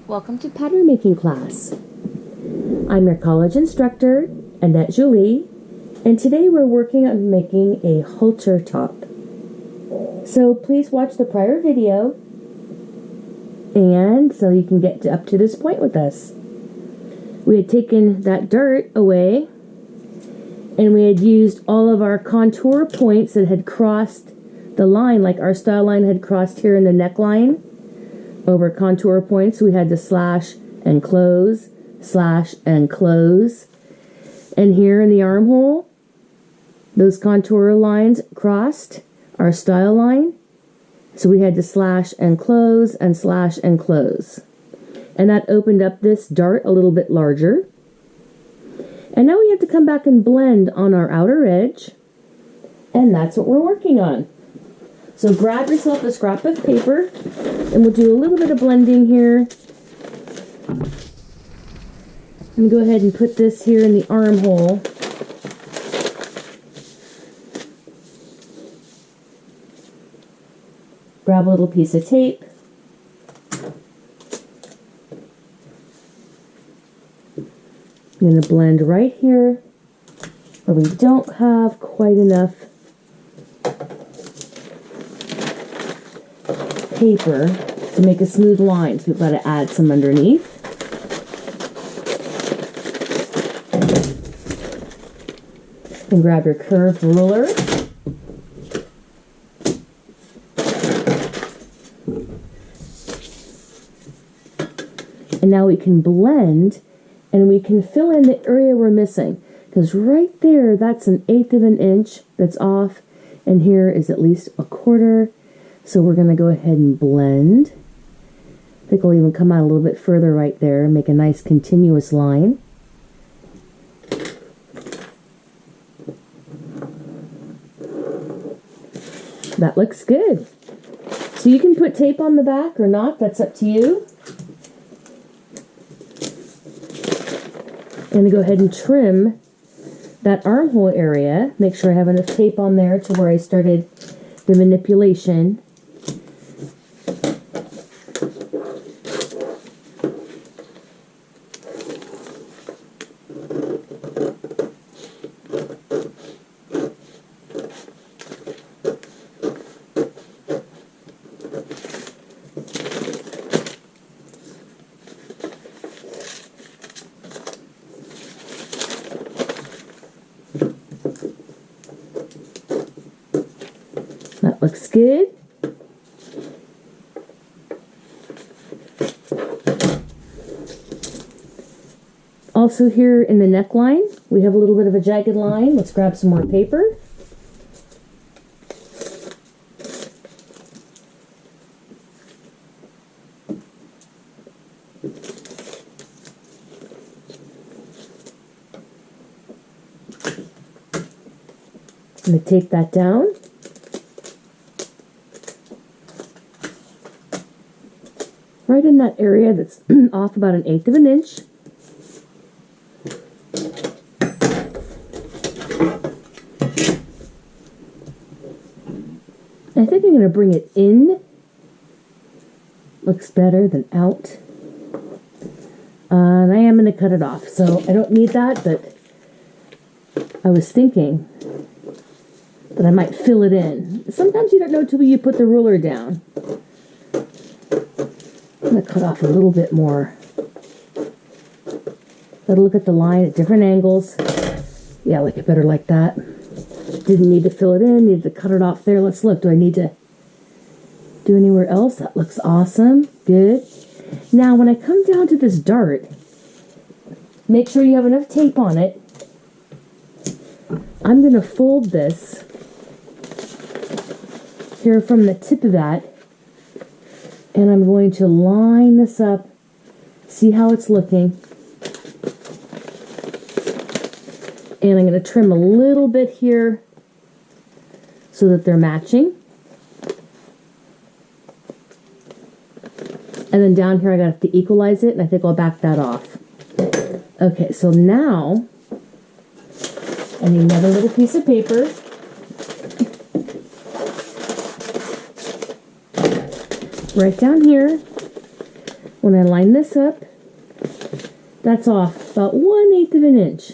Welcome to pattern making class. I'm your college instructor, Annette Julie, and today we're working on making a halter top. So please watch the prior video, and so you can get up to this point with us. We had taken that dirt away, and we had used all of our contour points that had crossed the line, like our style line had crossed here in the neckline. Over contour points, we had to slash and close, and here in the armhole, those contour lines crossed our style line, so we had to slash and close, and that opened up this dart a little bit larger. And now we have to come back and blend on our outer edge, and that's what we're working on. So grab yourself a scrap of paper, and we'll do a little bit of blending here. And go ahead and put this here in the armhole. Grab a little piece of tape. I'm going to blend right here where we don't have quite enough paper to make a smooth line, so we've got to add some underneath. And grab your curved ruler. And now we can blend, and we can fill in the area we're missing, because right there, that's 1/8 of an inch that's off, and here is at least 1/4. So we're going to go ahead and blend. I think we'll even come out a little bit further right there and make a nice continuous line. That looks good. So you can put tape on the back or not, that's up to you. I'm going to go ahead and trim that armhole area. Make sure I have enough tape on there to where I started the manipulation. That looks good. Also here in the neckline, we have a little bit of a jagged line. Let's grab some more paper. I'm going to tape that down. Right in that area that's off about 1/8 of an inch. I think I'm going to bring it in. Looks better than out. And I am going to cut it off, so I don't need that, but I was thinking that I might fill it in. Sometimes you don't know till you put the ruler down. I'm going to cut off a little bit more. Gotta look at the line at different angles. Yeah, I like it better like that. Didn't need to fill it in, needed to cut it off there. Let's look. Do I need to do anywhere else? That looks awesome. Good. Now, when I come down to this dart, make sure you have enough tape on it. I'm going to fold this here from the tip of that, and I'm going to line this up. See how it's looking. And I'm going to trim a little bit here so that they're matching. And then down here I got to equalize it, and I think I'll back that off. Okay, so now I need another little piece of paper. Right down here, When I line this up, that's off about 1/8 of an inch.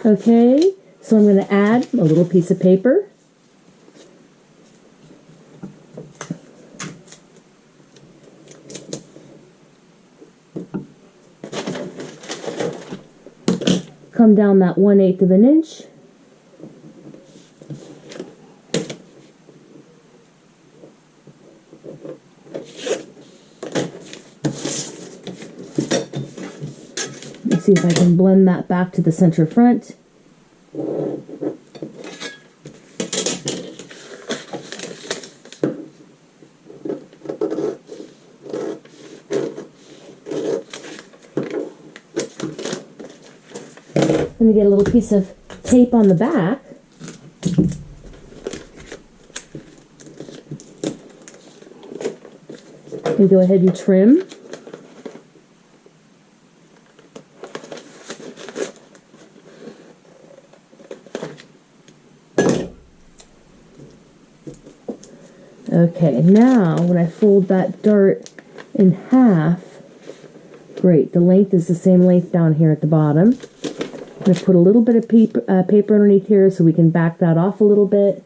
Okay, so I'm going to add a little piece of paper. Come down that 1/8 of an inch. Let's see if I can blend that back to the center front. I'm going to get a little piece of tape on the back. And go ahead and trim. Okay, now when I fold that dart in half, great, the length is the same length down here at the bottom. I'm going to put a little bit of paper underneath here so we can back that off a little bit.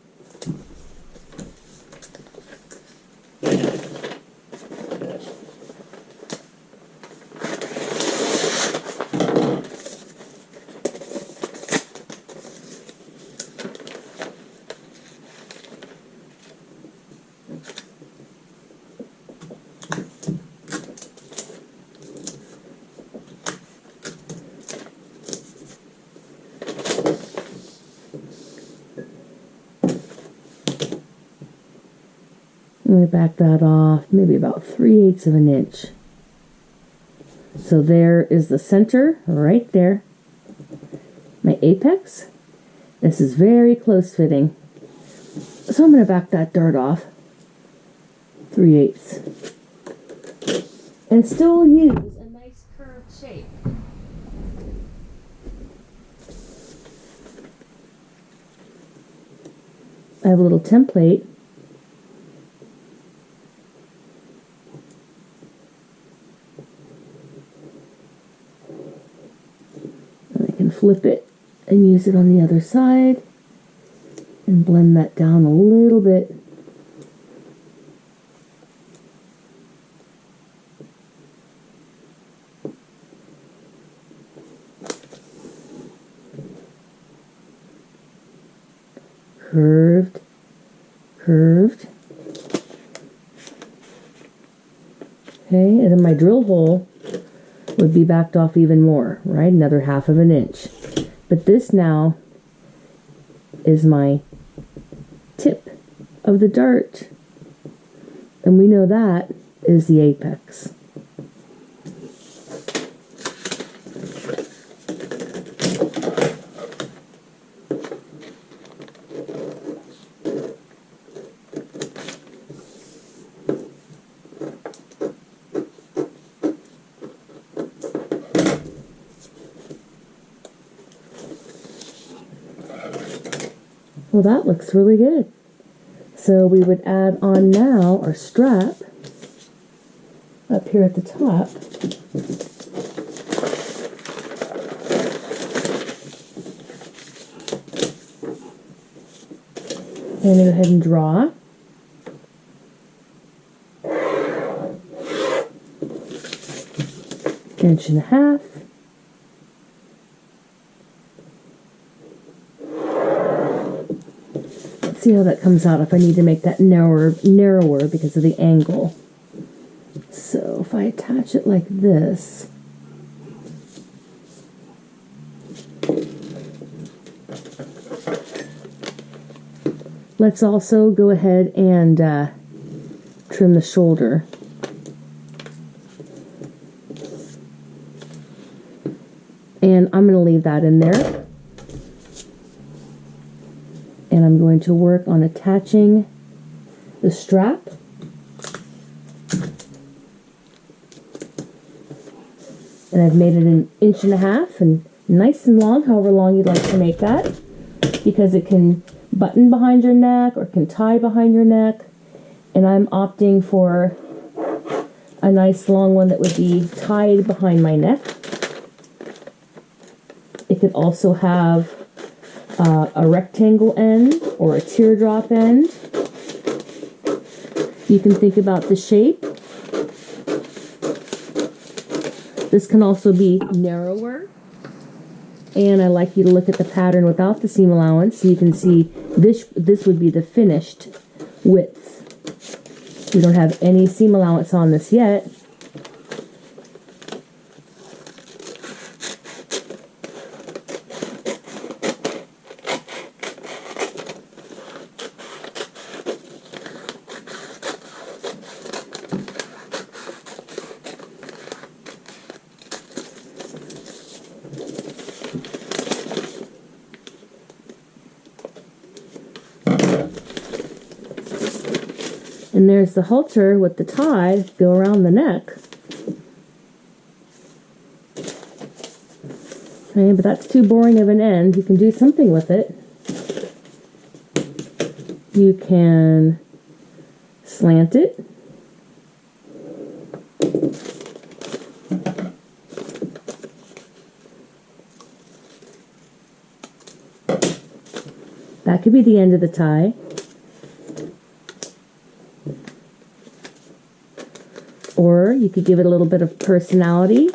I'm going to back that off maybe about 3/8 of an inch. So there is the center right there. My apex. This is very close fitting. So I'm going to back that dart off 3/8 and still use a nice curved shape. I have a little template. Flip it and use it on the other side and blend that down a little bit. Curved, curved. Okay, and then my drill hole would be backed off even more, right? Another 1/2 of an inch. But this now is my tip of the dart. And we know that is the apex. Well, that looks really good. So we would add on now our strap up here at the top. And go ahead and draw. Inch and a half. See how that comes out if I need to make that narrower because of the angle. So if I attach it like this, let's also go ahead and trim the shoulder. And I'm going to leave that in there. And I'm going to work on attaching the strap. And I've made it 1.5 inches and nice and long, however long you'd like to make that, because it can button behind your neck or can tie behind your neck. And I'm opting for a a nice long one that would be tied behind my neck. It could also have a rectangle end or a teardrop end. You can think about the shape. This can also be narrower. And I like you to look at the pattern without the seam allowance so you can see this would be the finished width. We don't have any seam allowance on this yet. And there's the halter with the tie go around the neck. Okay, but that's too boring of an end. You can do something with it. You can slant it. That could be the end of the tie. Or you could give it a little bit of personality.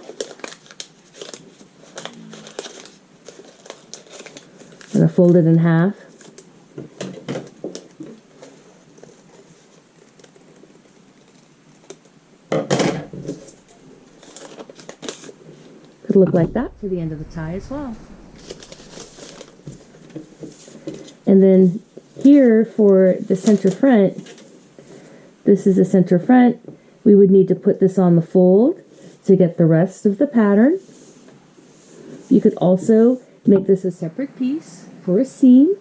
I'm going to fold it in half. Could look like that for the end of the tie as well. And then here for the center front, this is the center front. We would need to put this on the fold to get the rest of the pattern. You could also make this a separate piece for a seam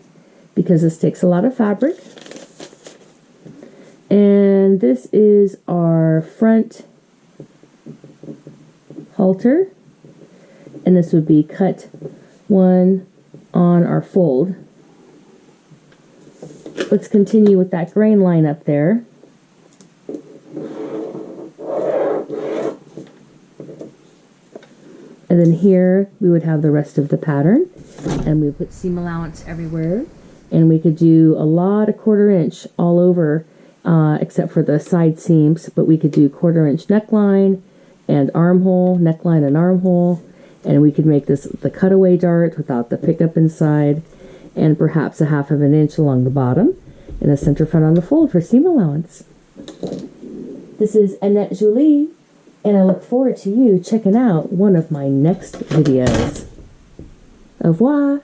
because this takes a lot of fabric. And this is our front halter. And this would be cut one on our fold. Let's continue with that grain line up there. And then here we would have the rest of the pattern, and we put seam allowance everywhere, and we could do a lot of 1/4 inch all over except for the side seams, but we could do 1/4 inch neckline and armhole, neckline and armhole, and we could make this the cutaway dart without the pickup inside, and perhaps a 1/2 inch along the bottom and a center front on the fold for seam allowance. This is Annette Julie, and I look forward to you checking out one of my next videos. Au revoir!